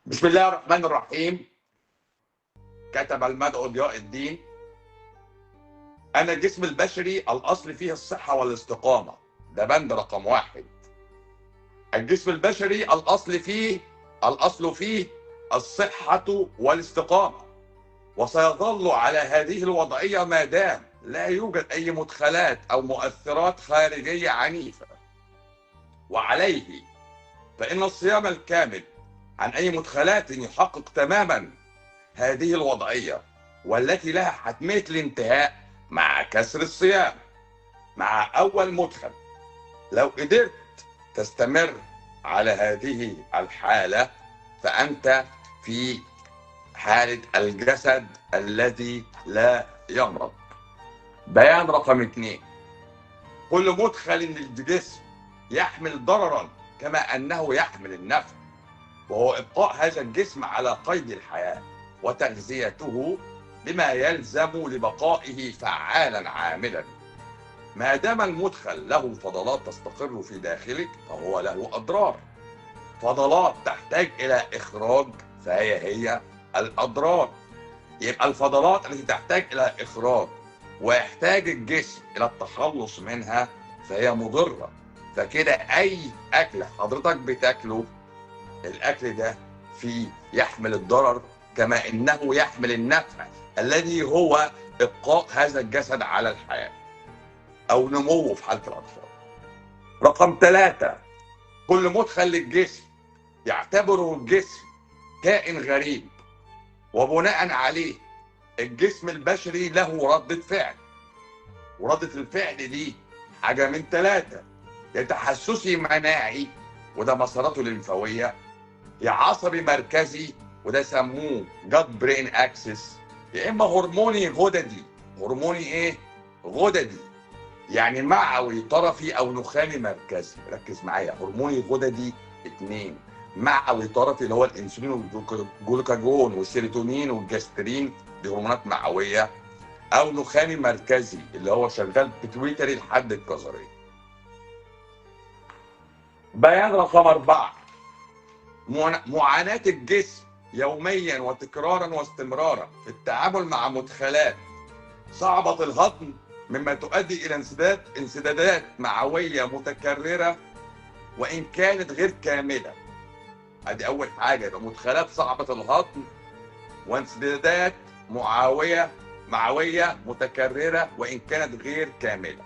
بسم الله الرحمن الرحيم. كتب المدعو ضياء الدين: أنا الجسم البشري الأصل فيه الصحة والاستقامة. ده بند رقم 1. الجسم البشري الأصل فيه الصحة والاستقامة، وسيظل على هذه الوضعية ما دام لا يوجد أي مدخلات أو مؤثرات خارجية عنيفة. وعليه فإن الصيام الكامل عن أي مدخلات يحقق تماما هذه الوضعية، والتي لها حتمية الانتهاء مع كسر الصيام مع أول مدخل. لو قدرت تستمر على هذه الحالة فأنت في حالة الجسد الذي لا يمرض. بيان رقم 2: كل مدخل للجسم يحمل ضررا كما أنه يحمل النفع، وهو إبقاء هذا الجسم على قيد الحياة وتغذيته بما يلزم لبقائه فعالا عاملا. ما دام المدخل له فضلات تستقر في داخلك فهو له أضرار. فضلات تحتاج إلى إخراج فهي الأضرار. يبقى الفضلات التي تحتاج إلى إخراج ويحتاج الجسم إلى التخلص منها فهي مضرة. فكده أي أكل حضرتك بتاكله، الأكل ده فيه يحمل الضرر كما إنه يحمل النفع الذي هو إبقاء هذا الجسد على الحياة أو نموه في حالة الأطفال. رقم 3: كل مدخل للجسم يعتبره الجسم كائن غريب، وبناء عليه الجسم البشري له ردة فعل. وردة الفعل دي حاجة من 3: يا تحسسي مناعي وده مساراته الليمفاوية، يا عصبي مركزي وده سموه جاد برين اكسس، يا اما هرموني غددي. هرموني ايه؟ غددي، يعني معوي طرفي او نخامي مركزي. ركز معايا، هرموني غددي 2، معوي طرفي اللي هو الانسولين والجلوكاجون والسيروتونين والجسترين، دي هرمونات معويه، او نخامي مركزي اللي هو شغال بتويتري لحد الكظريه. بيان رقم 4: معاناة الجسم يوميا وتكرارا واستمرارا في التعامل مع مدخلات صعبة الهضم، مما تؤدي إلى انسدادات معوية متكررة وإن كانت غير كاملة. ادي أول حاجة، مدخلات صعبة الهضم وانسدادات معوية متكررة وإن كانت غير كاملة،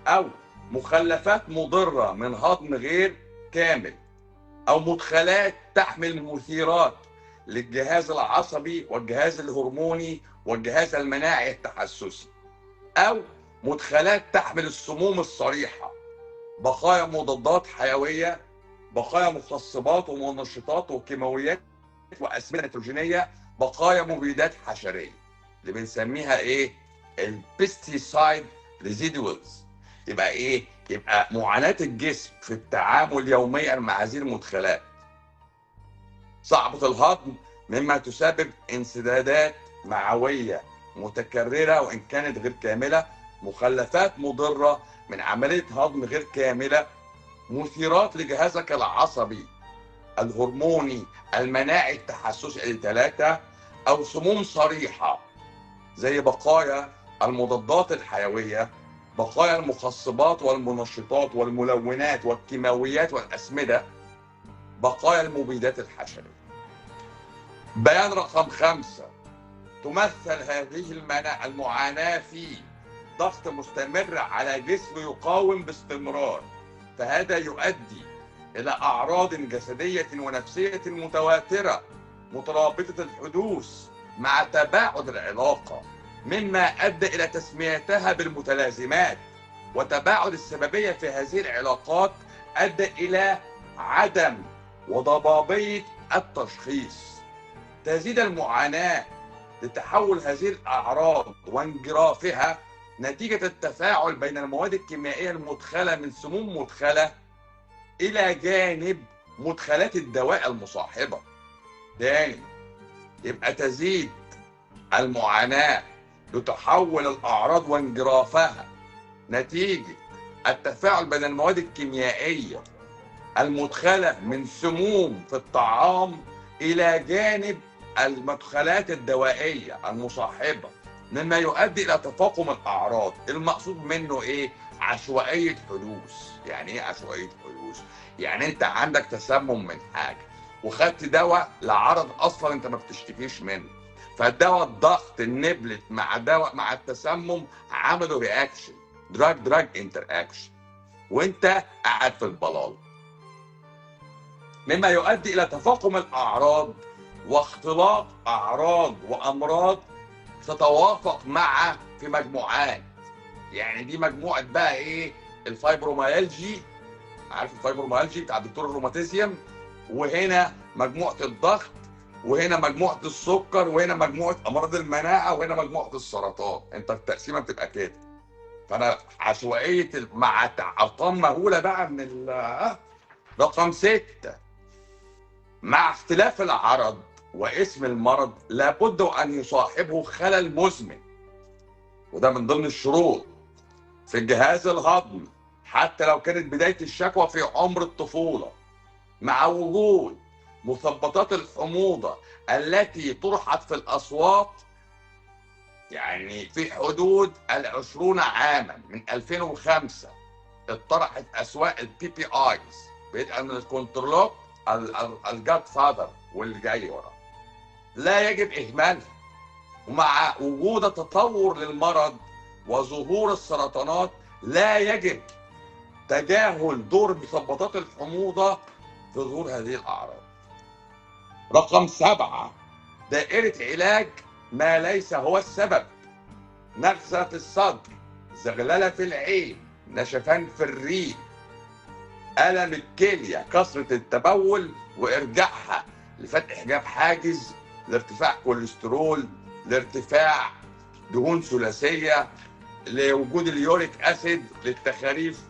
أو مخلفات مضرة من هضم غير كامل، أو مدخلات تحمل مثيرات للجهاز العصبي والجهاز الهرموني والجهاز المناعي التحسسي، أو مدخلات تحمل السموم الصريحة، بقايا مضادات حيوية، بقايا مخصبات ومنشطات وكيماويات وأسمدة نيتروجينية، بقايا مبيدات حشرية اللي بنسميها إيه؟ البيستيسايد ريزيدوالز. يبقى إيه؟ يبقى معاناة الجسم في التعامل يوميا مع هذه المدخلات صعبة الهضم، مما تسبب انسدادات معوية متكررة وإن كانت غير كاملة، مخلفات مضرة من عملية هضم غير كاملة، مثيرات لجهازك العصبي الهرموني المناعي التحسسي 3، أو سموم صريحة زي بقايا المضادات الحيوية، بقايا المخصبات والمنشطات والملونات والكيماويات والأسمدة، بقايا المبيدات الحشرية. بيان رقم 5: تمثل هذه المعاناة في ضغط مستمر على جسم يقاوم باستمرار، فهذا يؤدي إلى أعراض جسدية ونفسية متواترة مترابطة الحدوث مع تباعد العلاقة، مما أدى إلى تسميتها بالمتلازمات. وتباعد السببية في هذه العلاقات أدى إلى عدم وضبابية التشخيص. تزيد المعاناة لتحول هذه الأعراض وانجرافها نتيجة التفاعل بين المواد الكيميائية المدخلة من سموم مدخلة إلى جانب مدخلات الدواء المصاحبة. تاني، يبقى تزيد المعاناة لتحول الأعراض وانجرافها نتيجة التفاعل بين المواد الكيميائية المدخلة من سموم في الطعام الى جانب المدخلات الدوائيه المصاحبه، مما يؤدي الى تفاقم الاعراض. المقصود منه ايه؟ عشوائيه حدوث. يعني ايه عشوائيه حدوث؟ يعني انت عندك تسمم من حاجه وخدت دواء لعرض اصلا انت ما بتشتكيش منه، فالدواء الضغط النبلت مع دواء مع التسمم عملوا رياكشن، دراج انتر اكشن، وانت قاعد في البلال، مما يؤدي الى تفاقم الاعراض واختلاط اعراض وامراض تتوافق مع في مجموعات. يعني دي مجموعه بقى ايه؟ الفايبروميالجي، عارف الفايبروميالجي بتاع دكتور الروماتيزيوم، وهنا مجموعه الضغط، وهنا مجموعه السكر، وهنا مجموعه امراض المناعه، وهنا مجموعه السرطان. انت التقسيمه بتبقى كده. فانا عشوائيه مع ارقام مهوله بقى من رقم 6، مع اختلاف العرض واسم المرض لابد ان يصاحبه خلل مزمن، وده من ضمن الشروط في الجهاز الهضمي حتى لو كانت بدايه الشكوى في عمر الطفوله، مع وجود مثبطات الحموضه التي طرحت في الاسواق، يعني في حدود 20 عاما من 2005 اتطرحت اسواق البي بي ايز، بدءا من الكنترولوك الجاد فادر واللي جاي وراه، لا يجب اهمالها. ومع وجود تطور للمرض وظهور السرطانات لا يجب تجاهل دور مثبطات الحموضه في ظهور هذه الاعراض. رقم 7، دائره علاج ما ليس هو السبب: نغزه في الصدر، زغلله في العين، نشفان في الريق، ألم الكلية، كثرة التبول وإرجاعها لفتح جاب حاجز، لارتفاع كوليسترول، لارتفاع دهون ثلاثية، لوجود اليوريك أسيد، للتخاريف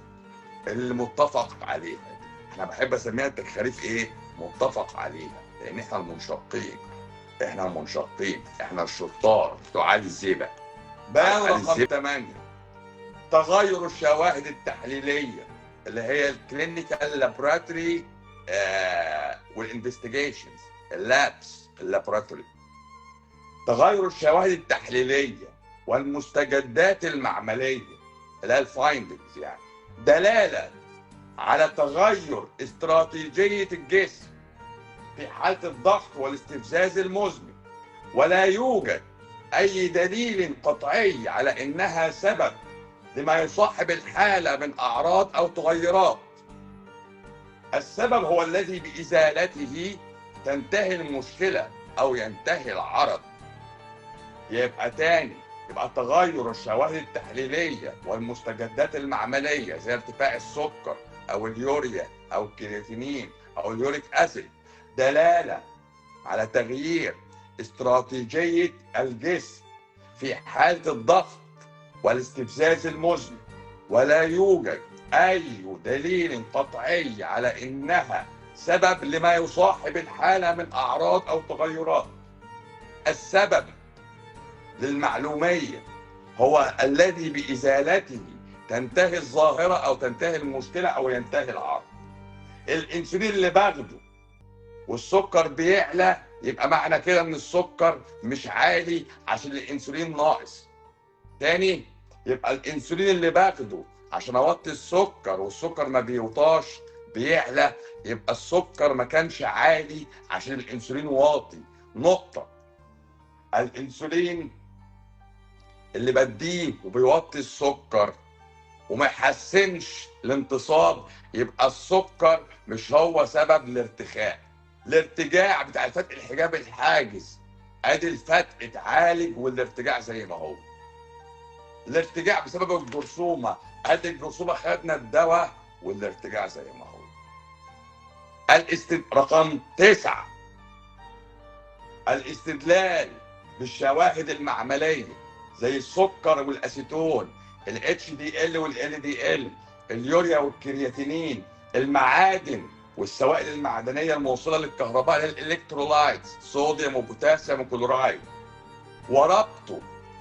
المتفق عليها. أنا بحب أسميها التخاريف إيه؟ متفق عليها، لأن إحنا المنشقين، إحنا الشطار بتوع علي الزيبق. بقى رقم 8، تغير الشواهد التحليليه اللي هي الكلينيكال لابوراتوري والانفستيجيشنز، اللابس اللابوراتوري. تغير الشواهد التحليليه والمستجدات المعمليه اللي هي الفايندنجز، يعني دلاله على تغير استراتيجيه الجسم في حاله الضغط والاستفزاز المزمن، ولا يوجد اي دليل قطعي على انها سبب لما يصاحب الحالة من أعراض أو تغيرات. السبب هو الذي بإزالته تنتهي المشكلة أو ينتهي العرض. يبقى تاني، يبقى تغير الشواهد التحليلية والمستجدات المعملية زي ارتفاع السكر أو اليوريا أو الكرياتينين أو اليوريك أسيد دلالة على تغيير استراتيجية الجسم في حالة الضغط والاستفزاز المزمن، ولا يوجد أي دليل قطعي على إنها سبب لما يصاحب الحالة من أعراض أو تغيرات. السبب للمعلومية هو الذي بإزالته تنتهي الظاهرة أو تنتهي المشكلة أو ينتهي العرض. الإنسولين اللي باخده والسكر بيعلى، يبقى معنى كده إن السكر مش عالي عشان الإنسولين ناقص. تاني، يبقى الانسولين اللي باخده عشان اوطي السكر والسكر ما بيوطاش بيعلى، يبقى السكر ما كانش عالي عشان الانسولين واطي. نقطة. الانسولين اللي بديه وبيوطي السكر وما يحسنش الانتصاب، يبقى السكر مش هو سبب الارتخاء. الارتجاع بتاع فتح الحجاب الحاجز، ادي الفتح اتعالج والارتجاع زي ما هو. الارتجاع بسبب الجرثومه، ادي الجرثومه خدنا الدواء والارتجاع زي ما هو. رقم 9، الاستدلال بالشواهد المعمليه زي السكر والاسيتون، الاتش دي ال والال دي ال، اليوريا والكرياتينين، المعادن والسوائل المعدنيه الموصله للكهرباء للالكترولايتس، صوديوم وبوتاسيوم وكلورايد، وربطه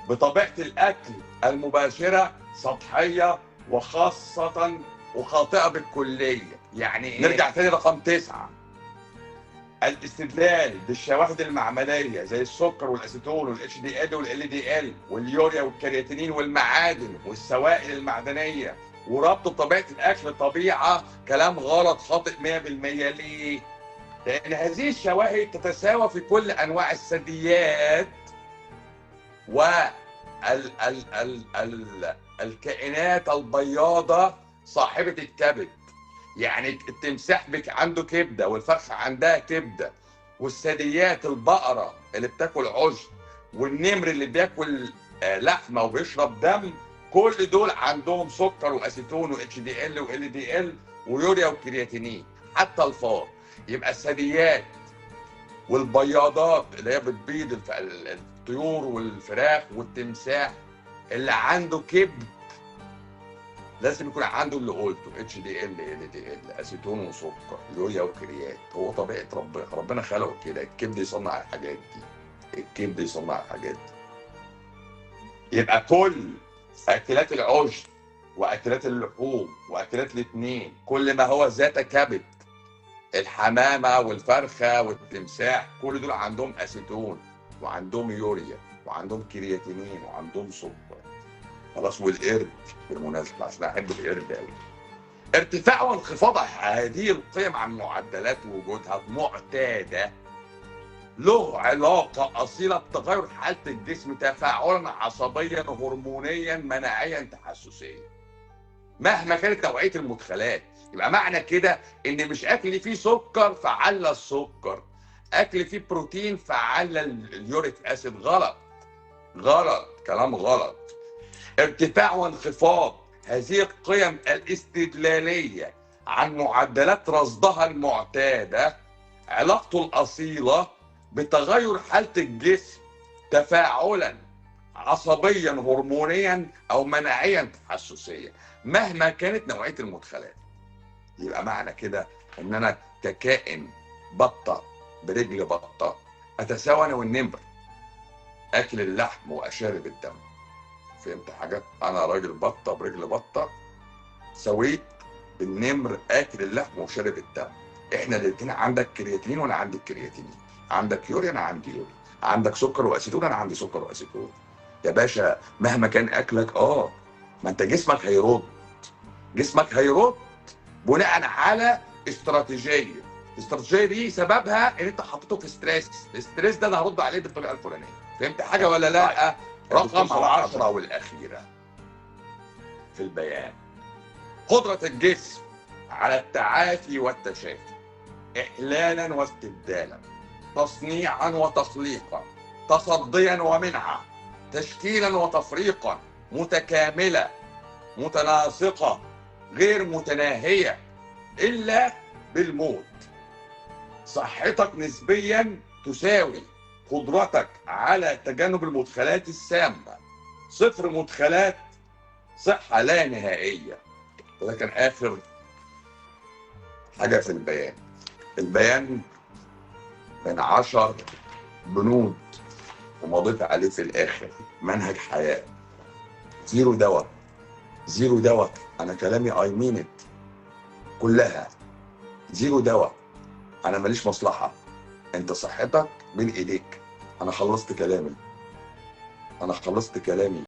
بطبيعه الاكل المباشره سطحيه وخاصه وخاطئه بالكليه. يعني إيه؟ نرجع تاني رقم 9، الاستدلال بالشواهد المعمليه زي السكر والاسيتون والاتش دي ال والال دي ال واليوريا والكرياتينين والمعادن والسوائل المعدنيه وربط طبيعه الاكل طبيعه، كلام غلط خاطئ 100%. ليه؟ لان هذه الشواهد تتساوى في كل انواع الثدييات الكائنات البياضة صاحبة الكبد. يعني التمساح عنده كبدة والفرخة عندها كبدة، والثدييات البقرة اللي بتاكل عشب والنمر اللي بياكل لحمة وبيشرب دم، كل دول عندهم سكر واسيتون واتش دي ال وال دي ال ويوريا وكرياتينين، حتى الفار. يبقى الثدييات والبياضات اللي هي بتبيض الطيور والفراخ والتمساح اللي عنده كبد لازم يكون عنده اللي قلته اتش دي ال ال دي ال اسيتون وسكر يوريا وكريات. هو طبيعه ربنا خلقه كده، الكبد يصنع الحاجات دي، الكبد يصنع الحاجات دي. يبقى كل اكلات العشب واكلات اللحوم واكلات الاثنين كل ما هو ذات كبد، الحمامه والفرخه والتمساح كل دول عندهم اسيتون وعندهم يوريا وعندهم كرياتينين وعندهم سكر. خلاص. والقرد بالمناسبه عشان احب القرد قوي، ارتفاع وانخفاض هذه القيم عن معدلات وجودها المعتاده له علاقه اصيله بتغير حاله الجسم تفاعلا عصبيا هرمونيا مناعيا تحسسيا مهما كانت نوعيه المدخلات. يبقى معنى كده ان مش اكل فيه سكر فعلى السكر، اكل فيه بروتين فعلى اليوريك اسيد. غلط، غلط، كلام غلط. ارتفاع وانخفاض هذه القيم الاستدلاليه عن معدلات رصدها المعتاده علاقته الاصيله بتغير حاله الجسم تفاعلا عصبيا هرمونيا او مناعيا تحسسيا مهما كانت نوعيه المدخلات. يبقى معنى كده ان انا ككائن بطه برجل بطه اتساوى انا والنمر اكل اللحم واشارب الدم. فهمت حاجه؟ انا راجل بطه برجل بطه سويت بالنمر اكل اللحم وشارب الدم. احنا الاثنين عندك كرياتين وانا عندي كرياتينين، عندك يوريا انا عندي يوريا، عندك سكر واسيتون انا عندي سكر واسيتون. يا باشا مهما كان اكلك ما انت جسمك هيرد، جسمك هيرد بناء على استراتيجيه. الاستراتيجيه دي سببها ان انت حطيته في ستريس، الاستريس ده انا هرد عليه بالطريقه الفلانيه. فهمت حاجه ولا لا؟ رقم 10 والاخيره في البيان، قدره الجسم على التعافي والتشافي احلالا واستبدالا، تصنيعا وتخليقا، تصديا ومنعا، تشكيلا وتفريقا، متكامله متناسقه غير متناهيه الا بالموت. صحتك نسبيا تساوي قدرتك على تجنب المدخلات السامه. صفر مدخلات، صحه لا نهائيه. وده كان اخر حاجه في البيان. البيان من 10 بنود ومضيت عليه في الاخر منهج حياه. زيرو دواء، زيرو دواء. انا كلامي اي مين ات كلها. زيرو دواء. انا ماليش مصلحه، انت صحتك بين ايديك. انا خلصت كلامي، انا خلصت كلامي.